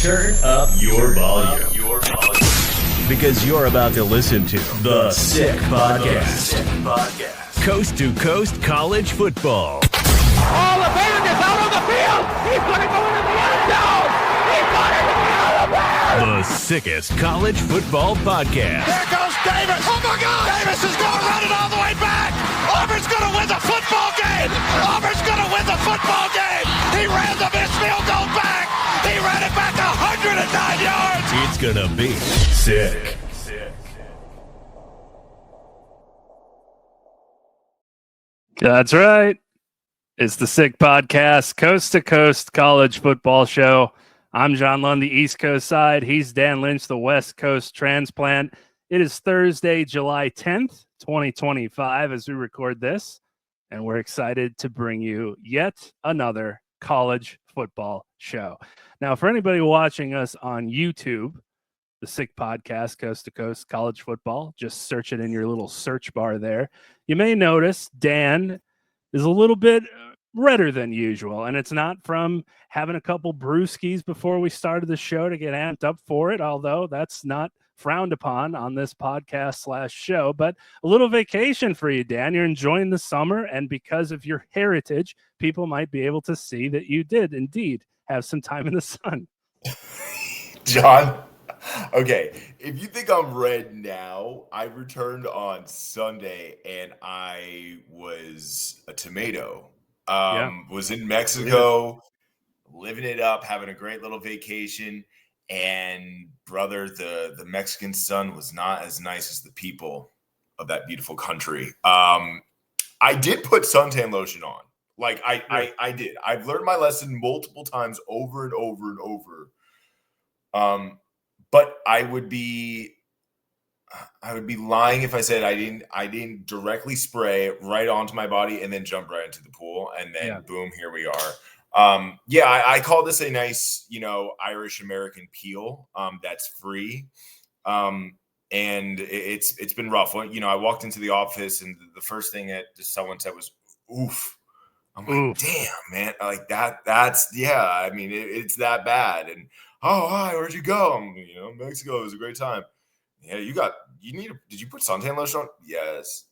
Turn up your volume. Because you're about to listen to The Sick Podcast. Coast to coast college football. Oh, the band is out on the field. He's going to go into the end zone. He's going into the other way. The sickest college football podcast. There goes Davis. Oh, my God. Davis is going to run it all the way back. Auburn's going to win the football game. Auburn's going to win the football game. He ran the missed field goal back. He ran it back 109 yards. It's going to be sick. That's right. It's the Sick Podcast, coast to coast college football show. I'm John Lund, the East Coast side. He's Dan Lynch, the West Coast transplant. It is Thursday, July 10th, 2025, as we record this, and we're excited to bring you yet another college football show. Now, for anybody watching us on YouTube, the Sick Podcast, coast to coast college football, just search it in your little search bar there. You may notice Dan is a little bit redder than usual, and it's not from having a couple brewskis before we started the show to get amped up for it, although that's not frowned upon on this podcast / show, but a little vacation for you, Dan. You're enjoying the summer, and because of your heritage, people might be able to see that you did indeed have some time in the sun. John, okay, if you think I'm red now, I returned on Sunday and I was a tomato. Was in Mexico, living it up, having a great little vacation. And brother, the Mexican sun was not as nice as the people of that beautiful country. I did put suntan lotion on. Like I did. I've learned my lesson multiple times over and over and over. But I would be lying if I said I didn't directly spray right onto my body and then jump right into the pool and then boom, here we are. I call this a nice, Irish American peel. That's free. And it's been rough. I walked into the office and the first thing that someone said was, "Oof." I'm like, damn, man, like it's that bad. And hi, where'd you go? Mexico. It was a great time. Yeah, did you put suntan lotion on? Yes.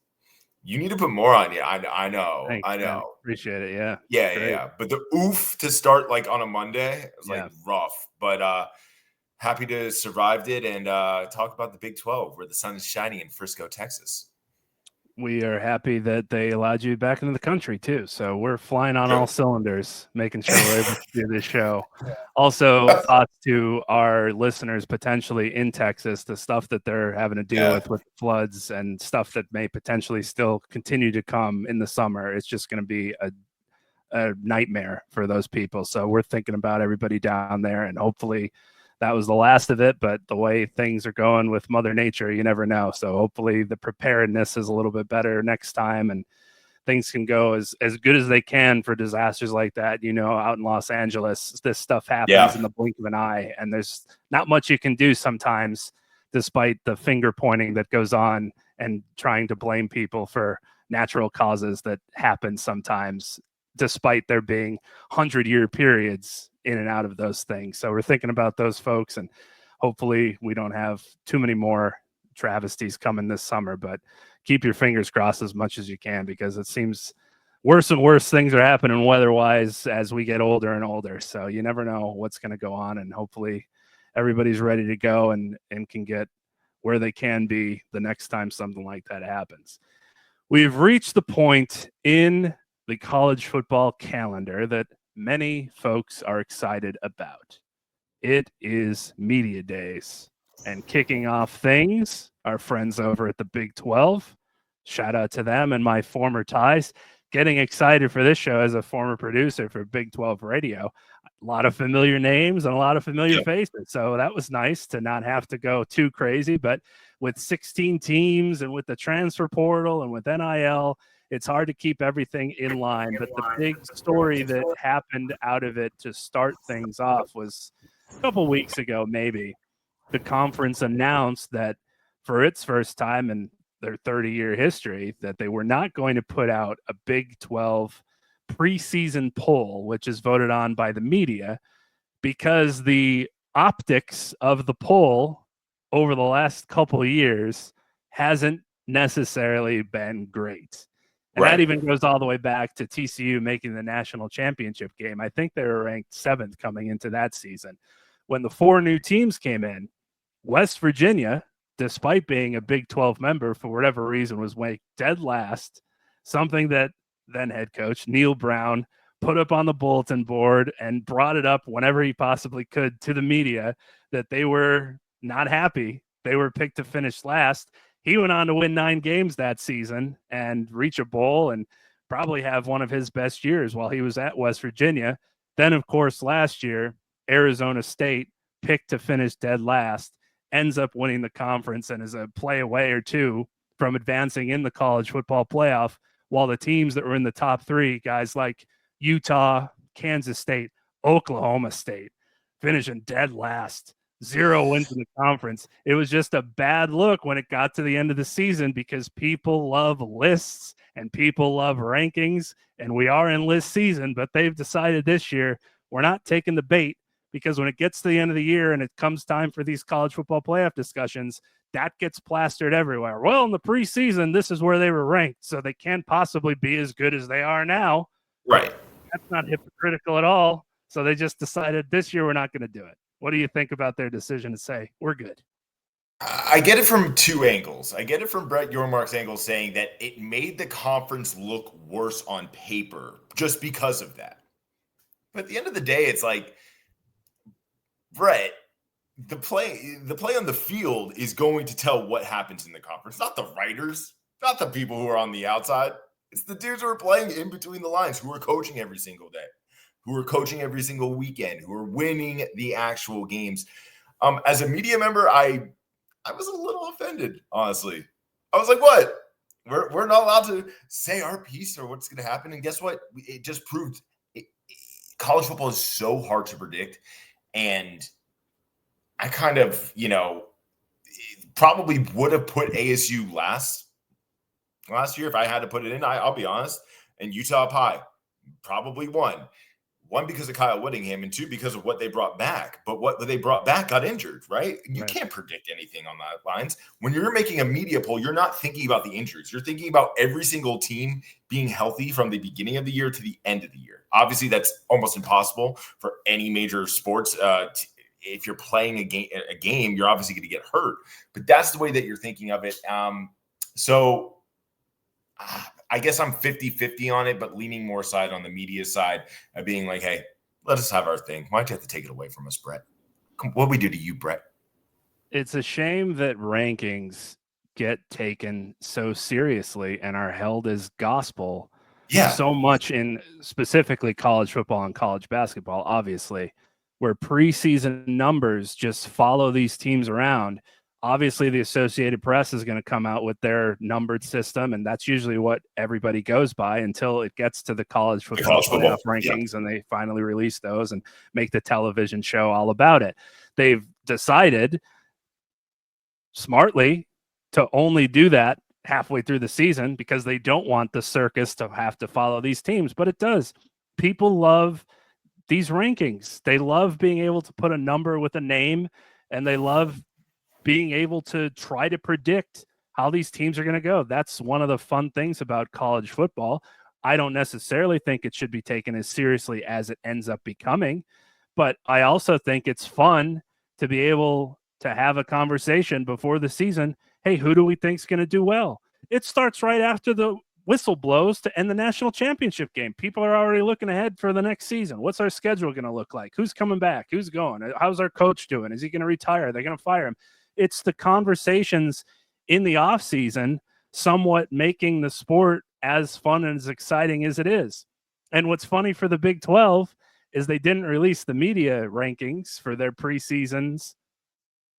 You need to put more on. Yeah, I know. Thanks, I know. man. Appreciate it. Yeah. Yeah. But the oof to start like on a Monday was rough. But happy to survived it and talk about the Big 12 where the sun is shining in Frisco, Texas. We are happy that they allowed you back into the country too. So we're flying on all cylinders, making sure we're able to do this show. Also, thoughts to our listeners potentially in Texas, the stuff that they're having to deal with floods and stuff that may potentially still continue to come in the summer. It's just going to be a nightmare for those people. So we're thinking about everybody down there, and hopefully that was the last of it, but the way things are going with Mother Nature, you never know. So hopefully the preparedness is a little bit better next time and things can go as good as they can for disasters like that. Out in Los Angeles, this stuff happens in the blink of an eye, and there's not much you can do sometimes, despite the finger pointing that goes on and trying to blame people for natural causes that happen sometimes, despite there being 100-year periods in and out of those things. So we're thinking about those folks, and hopefully we don't have too many more travesties coming this summer, but keep your fingers crossed as much as you can, because it seems worse and worse things are happening weather-wise as we get older and older. So you never know what's going to go on, and hopefully everybody's ready to go and can get where they can be the next time something like that happens. We've reached the point in the college football calendar that many folks are excited about. It is media days, and kicking off things, our friends over at the Big 12, shout out to them and my former ties, getting excited for this show as a former producer for Big 12 radio. A lot of familiar names and a lot of familiar faces. So that was nice to not have to go too crazy, but with 16 teams and with the transfer portal and with NIL, it's hard to keep everything in line. But the big story that happened out of it to start things off was a couple weeks ago, maybe. The conference announced that for its first time in their 30-year history, that they were not going to put out a Big 12 preseason poll, which is voted on by the media, because the optics of the poll over the last couple of years hasn't necessarily been great. And that even goes all the way back to TCU making the national championship game. I think they were ranked 7th coming into that season. When the 4 new teams came in, West Virginia, despite being a Big 12 member, for whatever reason, was ranked dead last, something that then head coach Neil Brown put up on the bulletin board and brought it up whenever he possibly could to the media that they were not happy. They were picked to finish last. He went on to win 9 games that season and reach a bowl and probably have one of his best years while he was at West Virginia. Then, of course, last year, Arizona State picked to finish dead last, ends up winning the conference and is a play away or two from advancing in the college football playoff, while the teams that were in the top 3, guys like Utah, Kansas State, Oklahoma State, finishing dead last. 0 wins in the conference. It was just a bad look when it got to the end of the season because people love lists and people love rankings, and we are in list season, but they've decided this year we're not taking the bait because when it gets to the end of the year and it comes time for these college football playoff discussions, that gets plastered everywhere. Well, in the preseason, this is where they were ranked, so they can't possibly be as good as they are now. Right. That's not hypocritical at all. So they just decided this year we're not going to do it. What do you think about their decision to say we're good? I get it from 2 angles. I get it from Brett Yormark's angle saying that it made the conference look worse on paper just because of that. But at the end of the day, it's like, Brett, the play on the field is going to tell what happens in the conference, not the writers, not the people who are on the outside. It's the dudes who are playing in between the lines, who are coaching every single day, who are coaching every single weekend, who are winning the actual games. As a media member, I was a little offended, honestly. I was like, what? We're not allowed to say our piece or what's going to happen. And guess what? It just proved college football is so hard to predict. And I kind of, probably would have put ASU last year if I had to put it in. I'll be honest. And Utah Pie probably won. 1, because of Kyle Whittingham, and 2, because of what they brought back. But what they brought back got injured, right? You can't predict anything on that lines. When you're making a media poll, you're not thinking about the injuries. You're thinking about every single team being healthy from the beginning of the year to the end of the year. Obviously, that's almost impossible for any major sports. If you're playing a game, you're obviously going to get hurt. But that's the way that you're thinking of it. I guess I'm 50-50 on it, but leaning more side on the media side of being like, hey, let us have our thing. Why'd you have to take it away from us, Brett? What'd we do to you, Brett? It's a shame that rankings get taken so seriously and are held as gospel so much in specifically college football and college basketball, obviously, where preseason numbers just follow these teams around. Obviously, the Associated Press is going to come out with their numbered system, and that's usually what everybody goes by until it gets to the college football playoff rankings, and they finally release those and make the television show all about it. They've decided smartly to only do that halfway through the season because they don't want the circus to have to follow these teams, but it does. People love these rankings. They love being able to put a number with a name, and they love being able to try to predict how these teams are going to go. That's one of the fun things about college football. I don't necessarily think it should be taken as seriously as it ends up becoming, but I also think it's fun to be able to have a conversation before the season. Hey, who do we think is going to do well? It starts right after the whistle blows to end the national championship game. People are already looking ahead for the next season. What's our schedule going to look like? Who's coming back? Who's going? How's our coach doing? Is he going to retire? Are they going to fire him? It's the conversations in the off season somewhat making the sport as fun and as exciting as it is. And what's funny for the Big 12 is they didn't release the media rankings for their preseasons,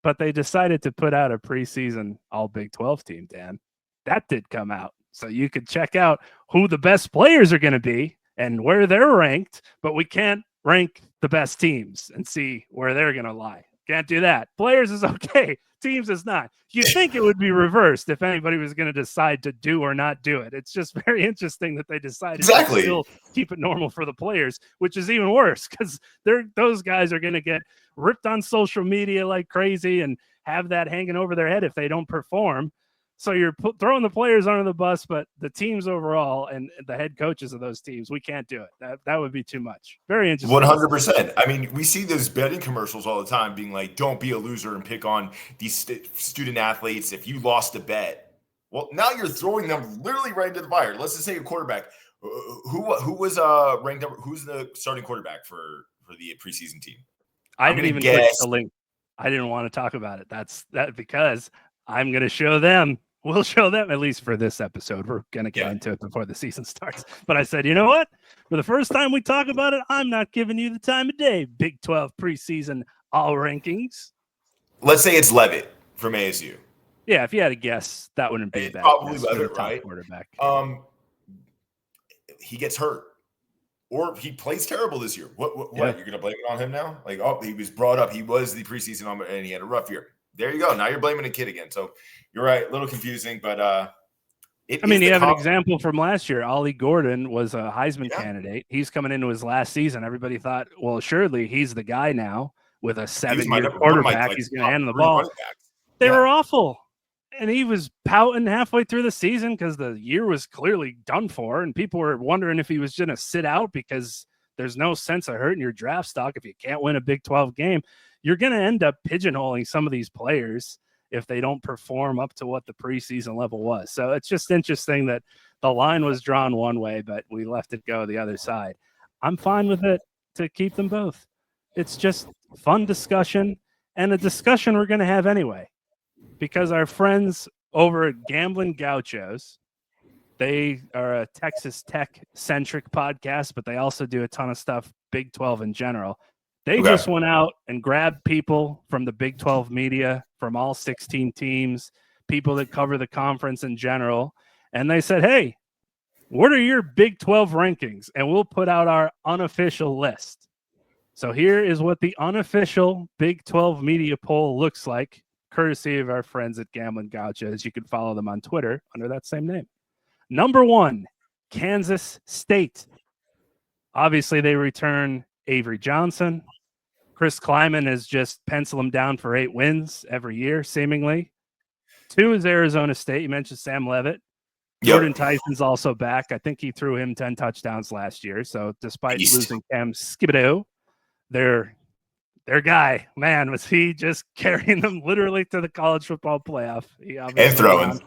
but they decided to put out a preseason all Big 12 team, Dan. That did come out. So you could check out who the best players are going to be and where they're ranked, but we can't rank the best teams and see where they're going to lie. Can't do that. Players is okay. Teams is not. You'd think it would be reversed if anybody was going to decide to do or not do it. It's just very interesting that they decided to still keep it normal for the players, which is even worse because those guys are going to get ripped on social media like crazy and have that hanging over their head if they don't perform. So you're throwing the players under the bus, but the teams overall and the head coaches of those teams, we can't do it. That would be too much. Very interesting. 100%. I mean, we see those betting commercials all the time being like, don't be a loser and pick on these student athletes if you lost a bet. Well, now you're throwing them literally right into the fire. Let's just say a quarterback. Who was ranked number? Who's the starting quarterback for the preseason team? I didn't even click the link. I didn't want to talk about it. That's because I'm going to show them. We'll show them, at least for this episode. We're going to get into it before the season starts. But I said, you know what? For the first time we talk about it, I'm not giving you the time of day. Big 12 preseason all rankings. Let's say it's Levitt from ASU. Yeah, if you had a guess, that wouldn't be bad. Probably Levitt, right? Quarterback. He gets hurt. Or he plays terrible this year. What? You're going to blame it on him now? Like, he was brought up. He was the preseason and he had a rough year. There you go. Now you're blaming a kid again. So you're right. A little confusing, but you have an example from last year. Ollie Gordon was a Heisman candidate. He's coming into his last season. Everybody thought, well, surely he's the guy now with a 7-year quarterback. He's going to hand the ball. They were awful. And he was pouting halfway through the season because the year was clearly done for. And people were wondering if he was going to sit out because there's no sense of hurting your draft stock if you can't win a Big 12 game. You're going to end up pigeonholing some of these players if they don't perform up to what the preseason level was. So it's just interesting that the line was drawn one way, but we left it go the other side. I'm fine with it to keep them both. It's just fun discussion and a discussion we're going to have anyway, because our friends over at Gambling Gauchos, they are a Texas Tech-centric podcast, but they also do a ton of stuff Big 12 in general. They just went out and grabbed people from the Big 12 media, from all 16 teams, people that cover the conference in general, and they said, hey, what are your Big 12 rankings? And we'll put out our unofficial list. So here is what the unofficial Big 12 media poll looks like, courtesy of our friends at Gambling Gauchos. You can follow them on Twitter under that same name. Number 1, Kansas State. Obviously, they return Avery Johnson. Chris Kleiman has just penciled him down for 8 wins every year, seemingly. 2 is Arizona State. You mentioned Sam Levitt. Jordan Tyson's also back. I think he threw him 10 touchdowns last year. So despite losing Cam Skibido, their guy, man, was he just carrying them literally to the college football playoff. He and throwing.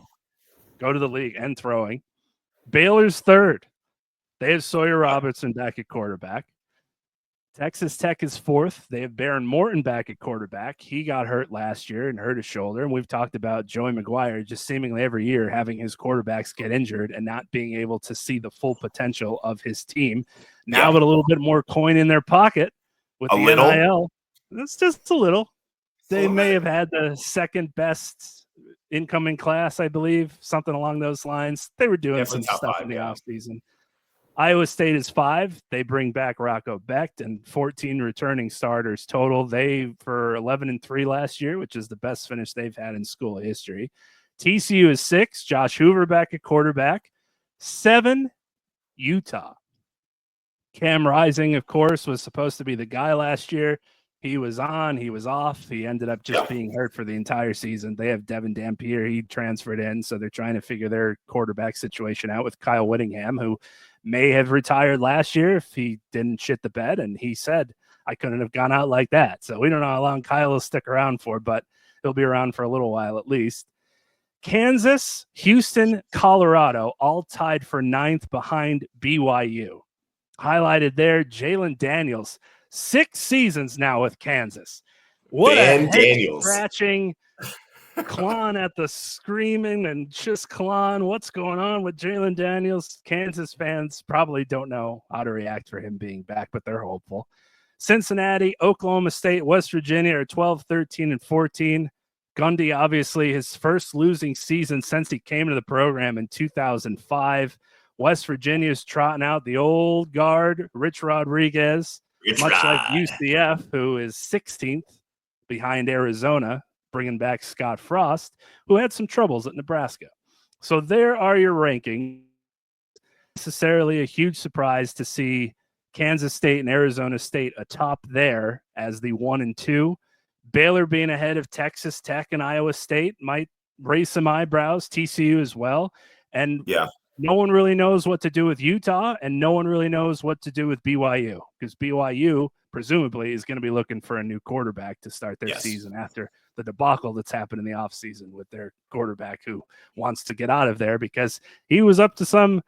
Go to the league and throwing. Baylor's 3rd. They have Sawyer Robertson back at quarterback. Texas Tech is 4th. They have Baron Morton back at quarterback. He got hurt last year and hurt his shoulder. And we've talked about Joey McGuire just seemingly every year having his quarterbacks get injured and not being able to see the full potential of his team. Now with a little bit more coin in their pocket with the NIL. That's just a little. They may have had the second best incoming class, I believe, something along those lines. They were doing some stuff in the offseason. Iowa State is 5. They bring back Rocco Becht and 14 returning starters total. They for 11-3 last year, which is the best finish they've had in school history. TCU is 6. Josh Hoover back at quarterback. 7, Utah. Cam Rising, of course, was supposed to be the guy last year. He was on, he was off. He ended up just being hurt for the entire season. They have Devin Dampier. He transferred in, so they're trying to figure their quarterback situation out with Kyle Whittingham, who may have retired last year if he didn't shit the bed. And he said, I couldn't have gone out like that. So we don't know how long Kyle will stick around for, but he'll be around for a little while at least. Kansas, Houston, Colorado, all tied for 9th behind BYU. Highlighted there, Jalen Daniels, 6 seasons now with Kansas. What a head-scratching Klon at the screaming and just Klon. What's going on with Jalen Daniels? Kansas fans probably don't know how to react for him being back, but they're hopeful. Cincinnati, Oklahoma State, West Virginia are 12, 13, and 14. Gundy, obviously, his first losing season since he came into the program in 2005. West Virginia's trotting out the old guard, Rich Rodriguez, like UCF, who is 16th behind Arizona, bringing back Scott Frost, who had some troubles at Nebraska. So there are your rankings. Necessarily a huge surprise to see Kansas State and Arizona State atop there as the 1 and 2. Baylor being ahead of Texas Tech and Iowa State might raise some eyebrows, TCU as well. And no one really knows what to do with Utah, and no one really knows what to do with BYU, because BYU presumably is going to be looking for a new quarterback to start their season after the debacle that's happened in the offseason with their quarterback who wants to get out of there because he was up to some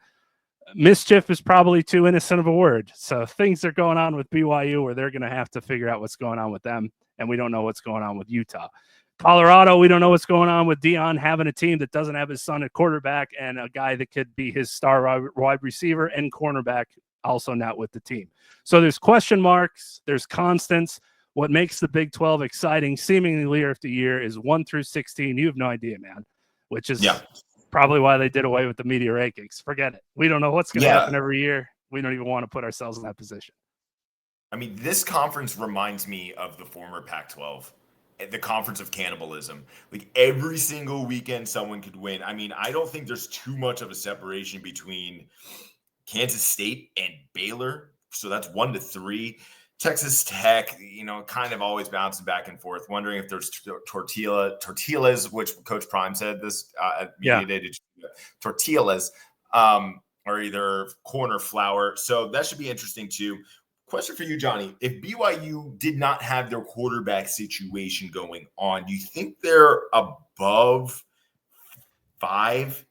mischief is probably too innocent of a word. So things are going on with BYU where they're going to have to figure out what's going on with them, and we don't know what's going on with Utah. Colorado, we don't know what's going on with Deion having a team that doesn't have his son at quarterback and a guy that could be his star wide receiver and cornerback also not with the team. So there's question marks, there's constants. What makes the Big 12 exciting seemingly year after year is 1 through 16. You have no idea, man, which is probably why they did away with the media rankings. Forget it. We don't know what's going to happen every year. We don't even want to put ourselves in that position. I mean, this conference reminds me of the former Pac-12, the conference of cannibalism. Like every single weekend, someone could win. I mean, I don't think there's too much of a separation between Kansas State and Baylor. So that's 1 to 3. Texas Tech, kind of always bouncing back and forth, wondering if there's tortillas, which Coach Prime said this at media day, tortillas, or either corn or flour. So that should be interesting too. Question for you, Johnny. If BYU did not have their quarterback situation going on, do you think they're above 5?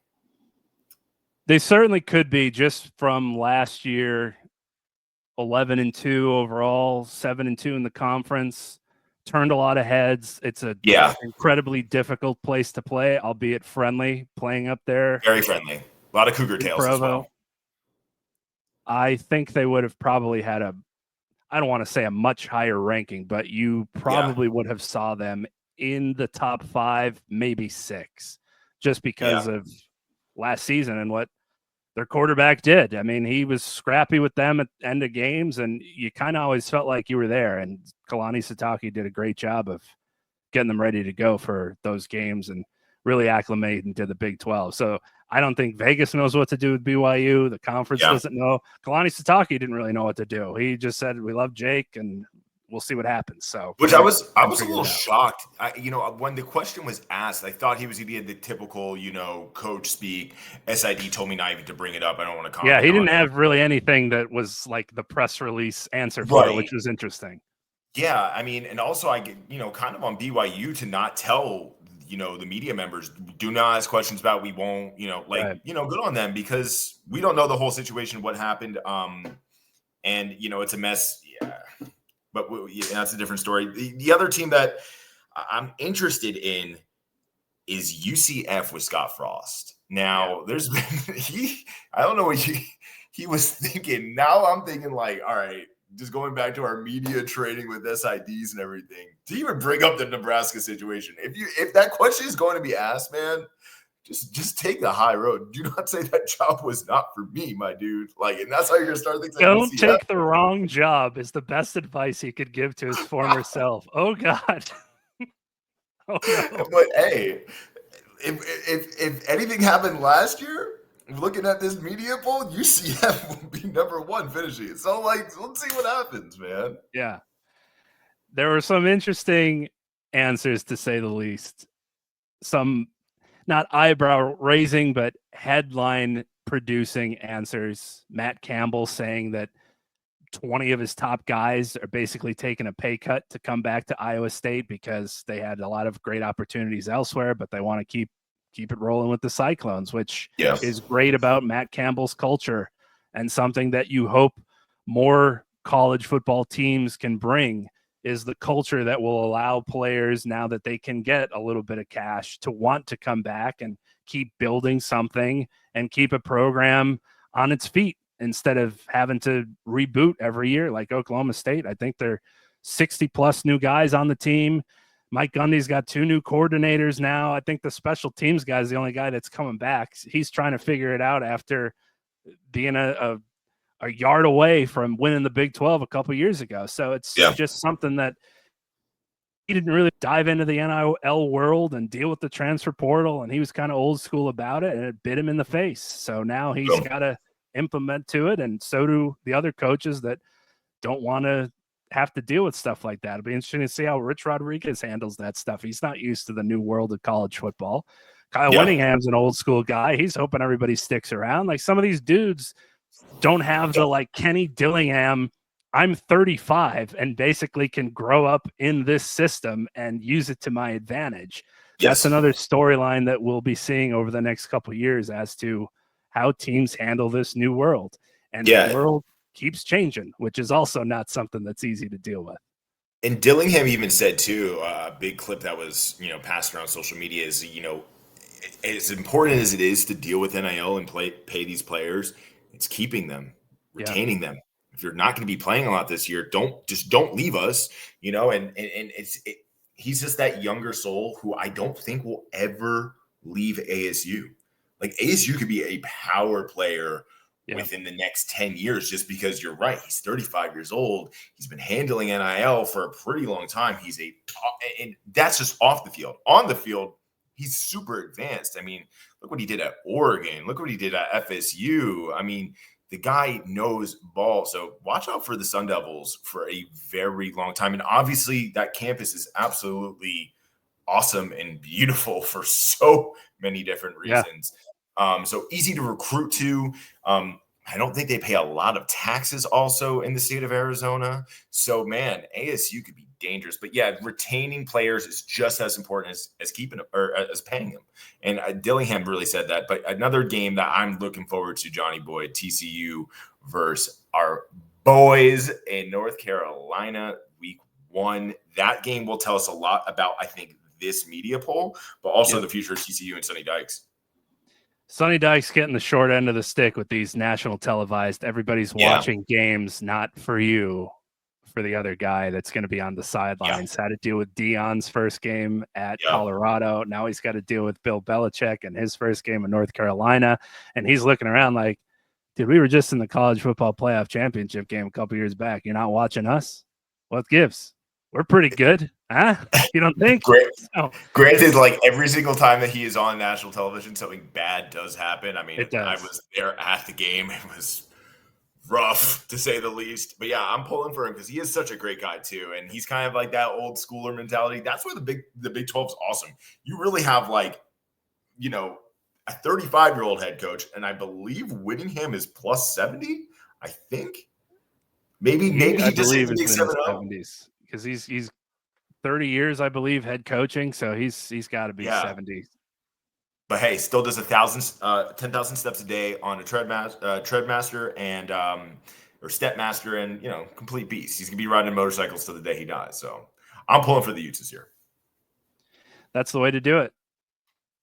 They certainly could be, just from last year. 11 and 2 overall, 7 and 2 in the conference, turned a lot of heads. It's a incredibly difficult place to play, albeit friendly, playing up there. Very friendly. A lot of Cougar tails as well. I think they would have probably had I don't want to say a much higher ranking, but you probably would have saw them in the top 5, maybe 6, just because of last season and what their quarterback did. I mean, he was scrappy with them at the end of games, and you kind of always felt like you were there. And Kalani Sitake did a great job of getting them ready to go for those games and really acclimating to the Big 12. So I don't think Vegas knows what to do with BYU. The conference doesn't know. Kalani Sitake didn't really know what to do. He just said, we love Jake, and we'll see what happens. So, which I was a little shocked. When the question was asked, I thought he was going to be the typical, coach speak. SID told me not even to bring it up. I don't want to comment. Yeah, he didn't have really anything that was like the press release answer for it, which was interesting. Yeah, I mean, and also I get, kind of on BYU to not tell, the media members, do not ask questions about, we won't, good on them, because we don't know the whole situation, what happened. And, it's a mess. Yeah. But that's a different story. The other team that I'm interested in is UCF with Scott Frost. Now, there's been I don't know what he was thinking. Now I'm thinking like, all right, just going back to our media training with SIDs and everything, to even bring up the Nebraska situation. If that question is going to be asked, man, just take the high road. Do not say that job was not for me, my dude. Like, and that's how you're gonna start things. Don't take the wrong job is the best advice he could give to his former self. Oh God. Oh no. But hey, if anything happened last year, looking at this media poll, UCF will be number 1 finishing. So let's see what happens, man. Yeah. There were some interesting answers, to say the least. Some not eyebrow raising, but headline producing answers. Matt Campbell saying that 20 of his top guys are basically taking a pay cut to come back to Iowa State because they had a lot of great opportunities elsewhere, but they want to keep it rolling with the Cyclones, which is great about Matt Campbell's culture and something that you hope more college football teams can bring, is the culture that will allow players, now that they can get a little bit of cash, to want to come back and keep building something and keep a program on its feet instead of having to reboot every year like Oklahoma State. I think they're 60 plus new guys on the team. Mike Gundy's got 2 new coordinators now. I think the special teams guy is the only guy that's coming back. He's trying to figure it out after being a yard away from winning the Big 12 a couple years ago. So it's just something that he didn't really dive into the NIL world and deal with the transfer portal, and he was kind of old school about it, and it bit him in the face. So now he's got to implement to it, and so do the other coaches that don't want to have to deal with stuff like that. It'll be interesting to see how Rich Rodriguez handles that stuff. He's not used to the new world of college football. Kyle Whittingham's an old school guy. He's hoping everybody sticks around. Like, some of these dudes don't have the, like, Kenny Dillingham, I'm 35 and basically can grow up in this system and use it to my advantage. That's another storyline that we'll be seeing over the next couple of years as to how teams handle this new world. And the world keeps changing, which is also not something that's easy to deal with. And Dillingham even said too, a big clip that was, passed around social media is, as important as it is to deal with NIL and pay these players, it's keeping them, retaining them. If you're not going to be playing a lot this year, don't leave us, and he's just that younger soul who I don't think will ever leave ASU. Like, ASU could be a power player within the next 10 years, just because you're right. He's 35 years old. He's been handling NIL for a pretty long time. And that's just off the field. On the field, he's super advanced. I mean, look what he did at Oregon. Look what he did at FSU. I mean, the guy knows ball. So watch out for the Sun Devils for a very long time. And obviously that campus is absolutely awesome and beautiful for so many different reasons. So easy to recruit to. I don't think they pay a lot of taxes also in the state of Arizona. So, man, ASU could be dangerous. But, retaining players is just as important as keeping them, or as paying them. And Dillingham really said that. But another game that I'm looking forward to, Johnny Boy, TCU versus our boys in North Carolina week 1. That game will tell us a lot about, I think, this media poll, but also the future of TCU and Sonny Dykes. Sonny Dykes getting the short end of the stick with these national televised. Everybody's watching games, not for you, for the other guy that's going to be on the sidelines. Had to deal with Deion's first game at Colorado. Now he's got to deal with Bill Belichick and his first game in North Carolina. And he's looking around like, dude, we were just in the college football playoff championship game a couple years back. You're not watching us? What gives? We're pretty good. Huh? You don't think? Granted, like, every single time that he is on national television, something bad does happen. I mean, I was there at the game. It was rough, to say the least. But, I'm pulling for him because he is such a great guy, too. And he's kind of like that old schooler mentality. That's where the Big 12 is awesome. You really have, like, a 35-year-old head coach. And I believe Whittingham is plus 70, I think. Maybe he just hit the big 70s. Because he's 30 years, I believe, head coaching, so he's got to be 70. But hey, still does 10,000 steps a day on a treadmaster and or stepmaster, and complete beast. He's gonna be riding motorcycles till the day he dies. So I'm pulling for the Utes here. That's the way to do it.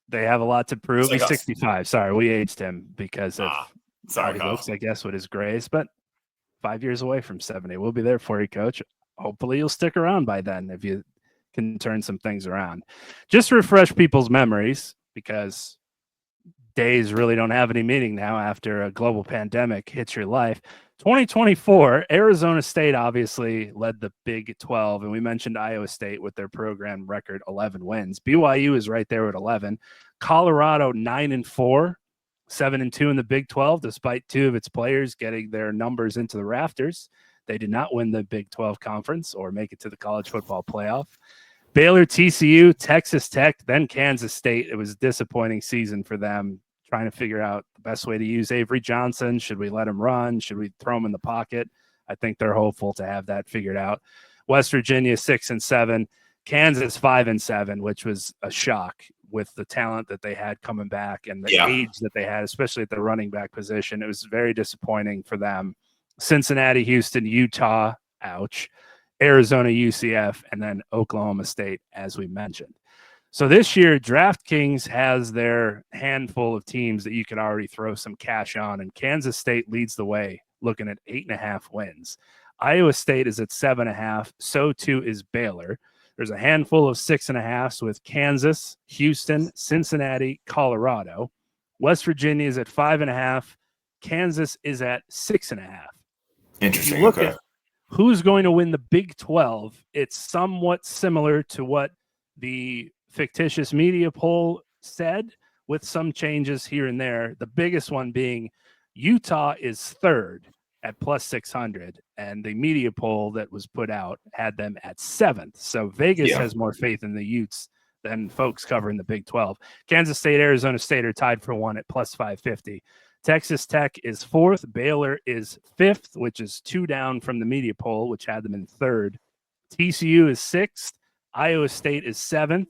They have a lot to prove. He's 65. Sorry, we aged him because of how he looks, I guess, with his grays. But 5 years away from 70, we'll be there for you, Coach. Hopefully you'll stick around by then if you can turn some things around. Just to refresh people's memories, because days really don't have any meaning now after a global pandemic hits your life. 2024, Arizona State obviously led the Big 12, and we mentioned Iowa State with their program record 11 wins. BYU is right there with 11. Colorado 9-4, 7-2 in the Big 12, despite 2 of its players getting their numbers into the rafters. They did not win the Big 12 conference or make it to the college football playoff. Baylor, TCU, Texas Tech, then Kansas State. It was a disappointing season for them, trying to figure out the best way to use Avery Johnson. Should we let him run? Should we throw him in the pocket? I think they're hopeful to have that figured out. West Virginia, 6-7. Kansas, 5-7, which was a shock with the talent that they had coming back and the age that they had, especially at the running back position. It was very disappointing for them. Cincinnati, Houston, Utah, ouch, Arizona, UCF, and then Oklahoma State, as we mentioned. So this year, DraftKings has their handful of teams that you could already throw some cash on, and Kansas State leads the way, looking at 8.5 wins. Iowa State is at 7.5. So too is Baylor. There's a handful of 6.5s with Kansas, Houston, Cincinnati, Colorado. West Virginia is at 5.5. Kansas is at 6.5. Interesting. Look at who's going to win the Big 12, it's somewhat similar to what the fictitious media poll said, with some changes here and there. The biggest one being Utah is third at plus 600, and the media poll that was put out had them at seventh. So Vegas has more faith in the Utes than folks covering the Big 12. Kansas State, Arizona State are tied for one at plus 550. Texas Tech is fourth. Baylor is fifth, which is 2 down from the media poll, which had them in third. TCU is sixth. Iowa State is seventh.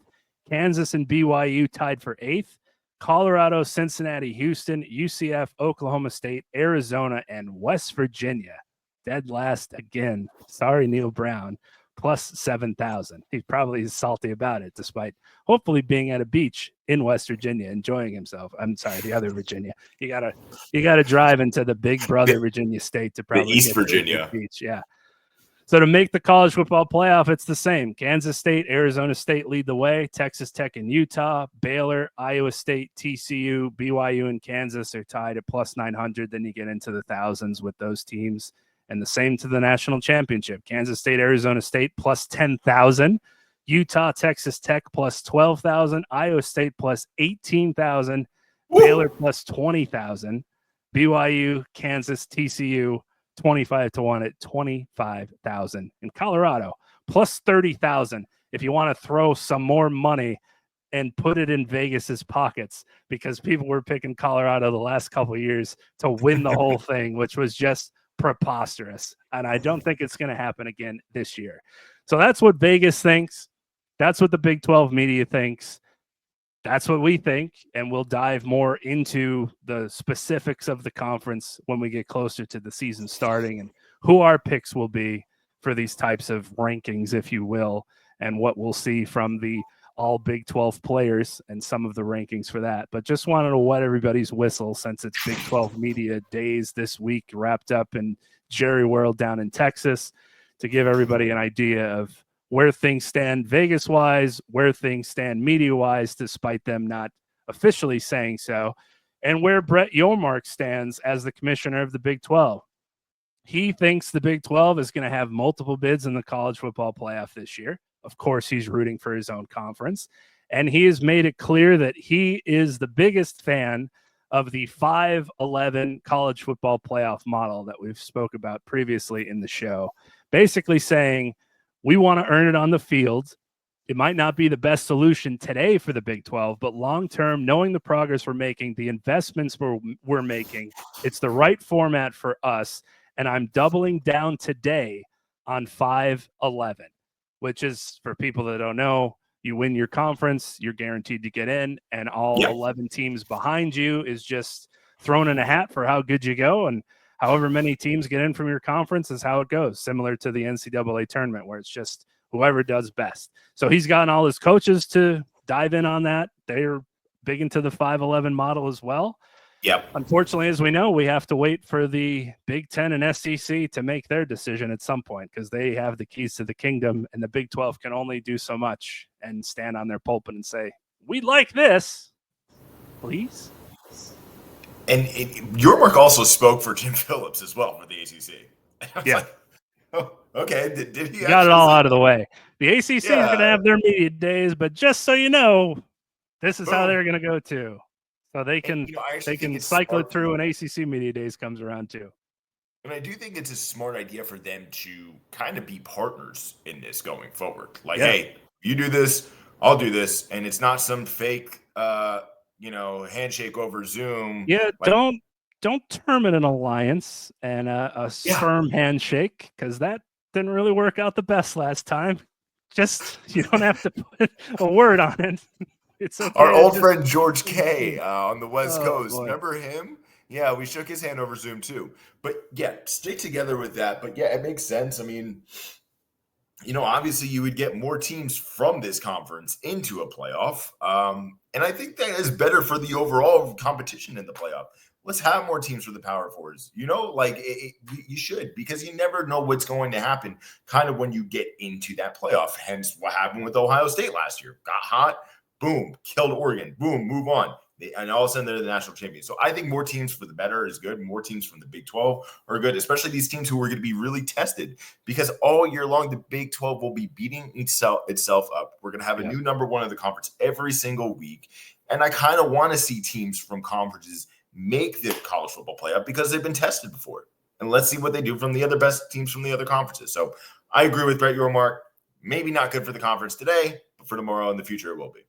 Kansas and BYU tied for eighth. Colorado, Cincinnati, Houston, UCF, Oklahoma State, Arizona, and West Virginia dead last again. Sorry, Neil Brown, plus 7,000. He probably is salty about it, despite hopefully being at a beach in West Virginia, enjoying himself. I'm sorry, the other Virginia. You gotta drive into the big brother Virginia State to probably East get Virginia to the beach. Yeah. So to make the college football playoff, it's the same. Kansas State, Arizona State lead the way. Texas Tech and Utah, Baylor, Iowa State, TCU, BYU, and Kansas are tied at plus 900. Then you get into the thousands with those teams. And the same to the national championship. Kansas State, Arizona State plus 10,000. Utah, Texas Tech plus 12,000. Iowa State plus 18,000. Baylor plus 20,000. BYU, Kansas, TCU 25 to 1 at 25,000. In Colorado, plus 30,000 if you want to throw some more money and put it in Vegas's pockets, because people were picking Colorado the last couple of years to win the whole thing, which was just preposterous. And I don't think it's going to happen again this year. So that's what Vegas thinks. That's what the Big 12 media thinks. That's what we think, and we'll dive more into the specifics of the conference when we get closer to the season starting and who our picks will be for these types of rankings, if you will, and what we'll see from the all Big 12 players and some of the rankings for that. But just wanted to wet everybody's whistle since it's Big 12 media days this week, wrapped up in Jerry World down in Texas, to give everybody an idea of where things stand Vegas-wise, where things stand media-wise, despite them not officially saying so, and where Brett Yormark stands as the commissioner of the Big 12. He thinks the Big 12 is going to have multiple bids in the college football playoff this year. Of course, he's rooting for his own conference, and he has made it clear that he is the biggest fan of the 5-11 college football playoff model that we've spoke about previously in the show, basically saying, we want to earn it on the field. It might not be the best solution today for the Big 12, but long-term, knowing the progress we're making, the investments we're making, it's the right format for us. And I'm doubling down today on 5-11, which is, for people that don't know, you win your conference, you're guaranteed to get in, and all 11 teams behind you is just thrown in a hat for how good you go. And however many teams get in from your conference is how it goes, similar to the NCAA tournament, where it's just whoever does best. So he's gotten all his coaches to dive in on that. They're big into the 5-11 model as well. Yep. Unfortunately, as we know, we have to wait for the Big 10 and SEC to make their decision at some point, because they have the keys to the kingdom, and the Big 12 can only do so much and stand on their pulpit and say, we'd like this, please. And Yormark also spoke for Jim Phillips as well for the ACC. Yeah. Like, oh, okay. Did he got it all out of the way? The ACC is going to have their media days, but just so you know, this is how they're going to go too. So they can cycle it through when ACC media days comes around too. And I do think it's a smart idea for them to kind of be partners in this going forward. Like, hey, you do this, I'll do this, and it's not some fake handshake over Zoom. Yeah, like, don't term it an alliance and a firm handshake, because that didn't really work out the best last time. Just, you don't have to put a word on it. It's okay. Our old friend George K on the West Coast. Boy. Remember him? Yeah, we shook his hand over Zoom too. But yeah, stick together with that. But yeah, it makes sense. I mean, obviously you would get more teams from this conference into a playoff. And I think that is better for the overall competition in the playoff. Let's have more teams for the Power Fours. You should, because you never know what's going to happen kind of when you get into that playoff. Hence what happened with Ohio State last year. Got hot, boom, killed Oregon, boom, move on. And all of a sudden they're the national champions. So I think more teams for the better is good. More teams from the Big 12 are good, especially these teams who are going to be really tested, because all year long the Big 12 will be beating itself up. We're going to have a new number one of the conference every single week. And I kind of want to see teams from conferences make the college football playoff because they've been tested before. And let's see what they do from the other best teams from the other conferences. So I agree with Brett Yormark. Maybe not good for the conference today, but for tomorrow in the future it will be.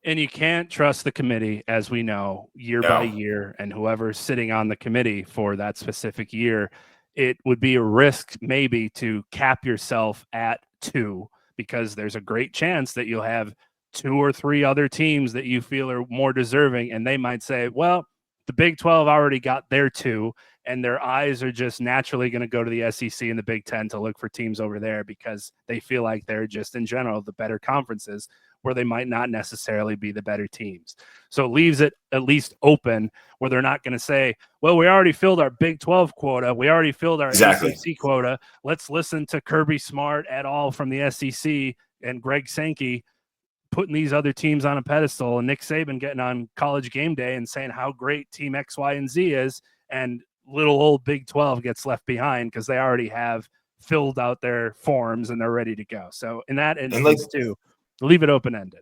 And you can't trust the committee, as we know, year by year, and whoever's sitting on the committee for that specific year. It would be a risk maybe to cap yourself at 2, because there's a great chance that you'll have 2 or 3 other teams that you feel are more deserving, and they might say, well, the Big 12 already got their 2, and their eyes are just naturally going to go to the SEC and the Big 10 to look for teams over there because they feel like they're just in general the better conferences, where they might not necessarily be the better teams. So it leaves it at least open where they're not going to say, well, we already filled our Big 12 quota. We already filled our ACC quota. Let's listen to Kirby Smart et al. From the SEC and Greg Sankey putting these other teams on a pedestal, and Nick Saban getting on College Game Day and saying how great team X, Y, and Z is. And little old Big 12 gets left behind because they already have filled out their forms and they're ready to go. So in that instance too, leave it open-ended.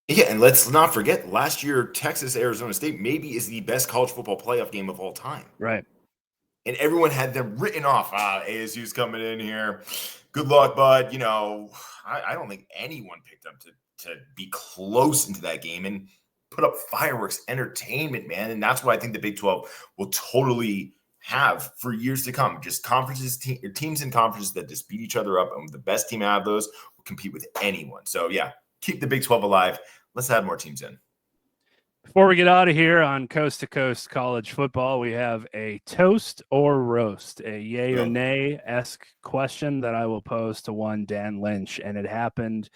Yeah, and let's not forget, last year, Texas-Arizona State maybe is the best college football playoff game of all time. Right. And everyone had them written off. ASU's coming in here. Good luck, bud. You know, I don't think anyone picked them to be close into that game and put up fireworks entertainment, man. And that's what I think the Big 12 will totally have for years to come. Just conferences, teams and conferences that just beat each other up, and the best team out of those will compete with anyone. So yeah, keep the Big 12 alive. Let's add more teams in. Before we get out of here on Coast to Coast College Football, we have a toast or roast, a yay or nay-esque question that I will pose to one Dan Lynch. And it happened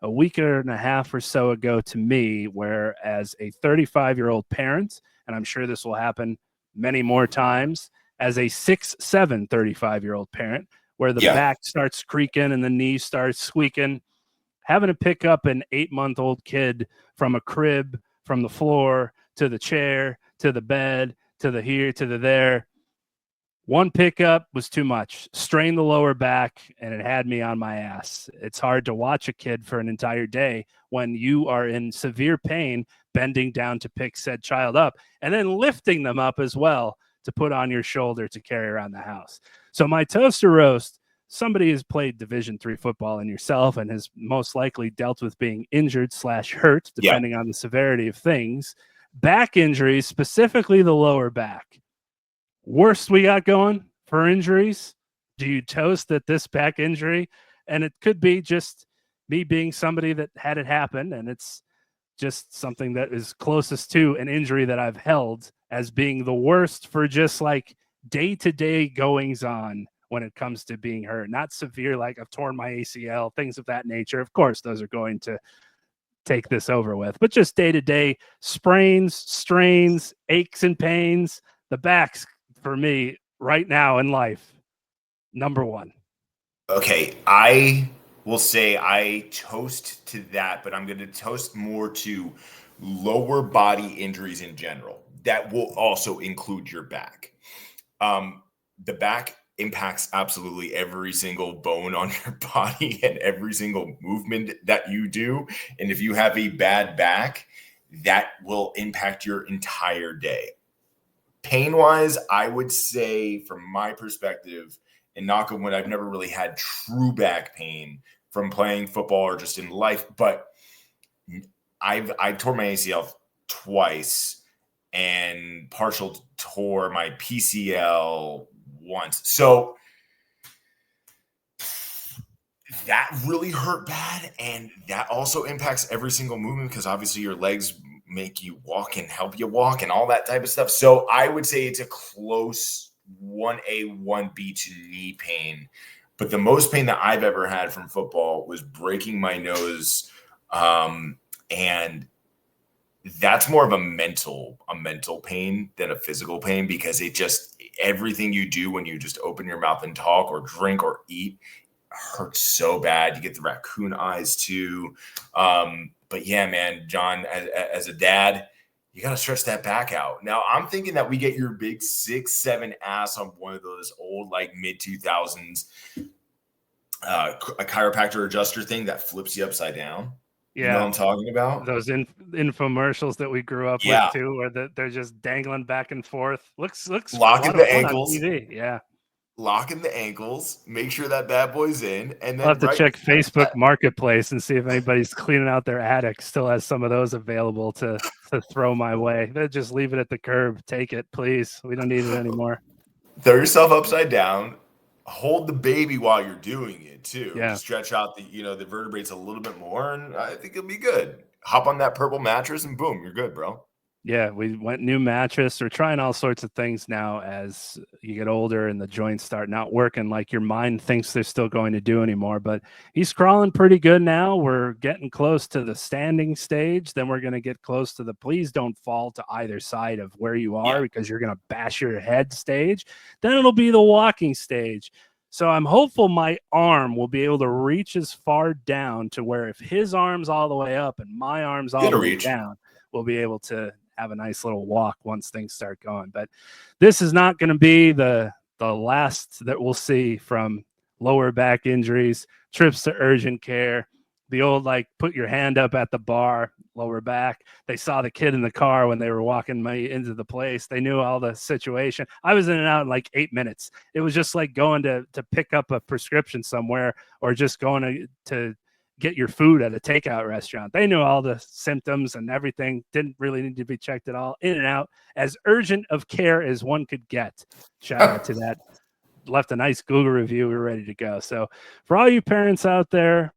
a week and a half or so ago to me, where as a 35-year-old parent, and I'm sure this will happen many more times, as a 6'7", 35-year-old parent, where the back starts creaking and the knees start squeaking, having to pick up an 8-month-old kid from a crib, from the floor to the chair, to the bed, to the here, to the there. One pickup was too much. Strained the lower back, and it had me on my ass. It's hard to watch a kid for an entire day when you are in severe pain, bending down to pick said child up, and then lifting them up as well to put on your shoulder to carry around the house. So my toaster roast, somebody has played Division III football in yourself and has most likely dealt with being injured/hurt, depending on the severity of things. Back injuries, specifically the lower back. Worst we got going for injuries. Do you toast at this back injury? And it could be just me being somebody that had it happen, and it's just something that is closest to an injury that I've held as being the worst for just like day-to-day goings on when it comes to being hurt. Not severe, like I've torn my ACL, things of that nature. Of course, those are going to take this over with, but just day-to-day sprains, strains, aches and pains. The back's, for me, right now in life, number one. Okay, I will say I toast to that, but I'm going to toast more to lower body injuries in general. That will also include your back. The back impacts absolutely every single bone on your body and every single movement that you do. And if you have a bad back, that will impact your entire day. Pain-wise, I would say from my perspective, and knock on wood, I've never really had true back pain from playing football or just in life, but I've tore my ACL twice and partial tore my PCL once. So that really hurt bad, and that also impacts every single movement because obviously your legs make you walk and help you walk and all that type of stuff. So I would say it's a close 1A, 1B to knee pain. But the most pain that I've ever had from football was breaking my nose. And that's more of a mental pain than a physical pain because it just, everything you do when you just open your mouth and talk or drink or eat hurts so bad. You get the raccoon eyes too. But yeah, man, John, as a dad, you got to stretch that back out. Now, I'm thinking that we get your big 6'7" ass on one of those old, like, mid-2000s a chiropractor adjuster thing that flips you upside down. Yeah. You know what I'm talking about? Those infomercials that we grew up with, too, where they're just dangling back and forth. Looks locking the ankles. On TV. Yeah. Locking the ankles, make sure that bad boy's in, and then I'll have to check Facebook Marketplace and see if anybody's cleaning out their attic still has some of those available to throw my way. They'll just leave it at the curb. Take it, please. We don't need it anymore. Throw yourself upside down. Hold the baby while you're doing it too. Yeah. Stretch out the vertebrae a little bit more, and I think it'll be good. Hop on that purple mattress, and boom, you're good, bro. Yeah, we went new mattress. We're trying all sorts of things now as you get older and the joints start not working like your mind thinks they're still going to do anymore. But he's crawling pretty good now. We're getting close to the standing stage. Then we're going to get close to the please don't fall to either side of where you are because you're going to bash your head stage. Then it'll be the walking stage. So I'm hopeful my arm will be able to reach as far down to where if his arm's all the way up and my arm's all the way down, we'll be able to have a nice little walk once things start going. But this is not going to be the last that we'll see from lower back injuries, trips to urgent care, the old, like, put your hand up at the bar, lower back. They saw the kid in the car when they were walking me into the place. They knew all the situation. I was in and out in like 8 minutes. It was just like going to pick up a prescription somewhere or just going to get your food at a takeout restaurant. They knew all the symptoms and everything. Didn't really need to be checked at all. In and out, as urgent of care as one could get. Shout out to that. Left a nice Google review. We were ready to go. So for all you parents out there,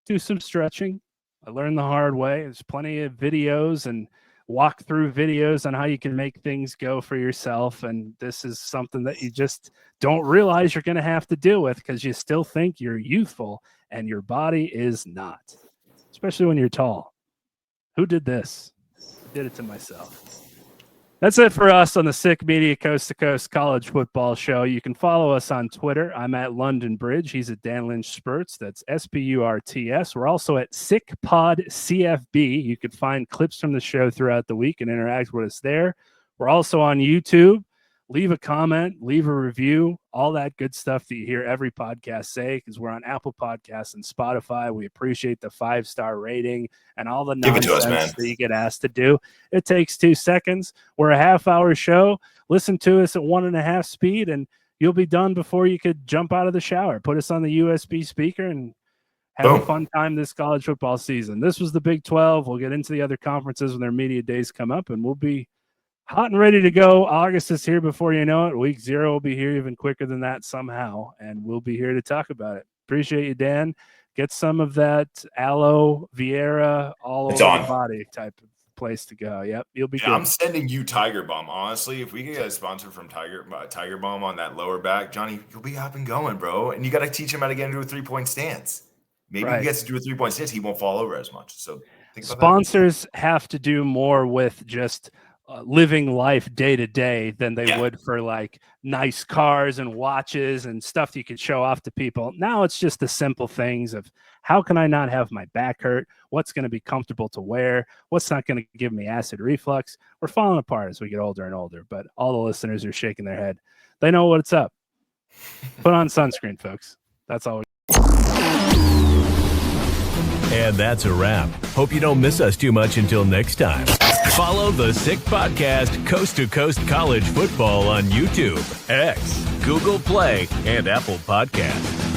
do some stretching. I learned the hard way. There's plenty of videos and walkthrough videos on how you can make things go for yourself. And this is something that you just don't realize you're going to have to deal with because you still think you're youthful and your body is not, especially when you're tall. Who did this? I did it to myself. That's it for us on the Sick Media Coast to Coast College Football Show. You can follow us on Twitter. I'm at London Bridge. He's at Dan Lynch Spurts. That's SPURTS. We're also at SickPod CFB. You can find clips from the show throughout the week and interact with us there. We're also on YouTube. Leave a comment, leave a review, all that good stuff that you hear every podcast say, because we're on Apple Podcasts and Spotify. We appreciate the 5-star rating and all the nonsense that you get asked to do. It takes 2 seconds. We're a half-hour show. Listen to us at 1.5 speed, and you'll be done before you could jump out of the shower. Put us on the USB speaker and have a fun time this college football season. This was the Big 12. We'll get into the other conferences when their media days come up, and we'll be hot and ready to go. August is here before you know it. Week 0 will be here even quicker than that somehow, and we'll be here to talk about it. Appreciate you, Dan. Get some of that aloe vera all over the body type of place to go. Yep, you'll be good. I'm sending you Tiger Balm. Honestly, if we can get a sponsor from Tiger Balm on that lower back, Johnny, you'll be up and going, bro. And you got to teach him how to get into a 3-point stance. Maybe he gets to do a 3-point stance, he won't fall over as much. So think about sponsors have to do more with just living life day to day than they would for like nice cars and watches and stuff you can show off to people. Now it's just the simple things of how can I not have my back hurt? What's going to be comfortable to wear? What's not going to give me acid reflux? We're falling apart as we get older and older, but all the listeners are shaking their head. They know what's up. Put on sunscreen, folks. That's all. And that's a wrap. Hope you don't miss us too much until next time. Follow the Sick Podcast Coast to Coast College Football on YouTube, X, Google Play, and Apple Podcasts.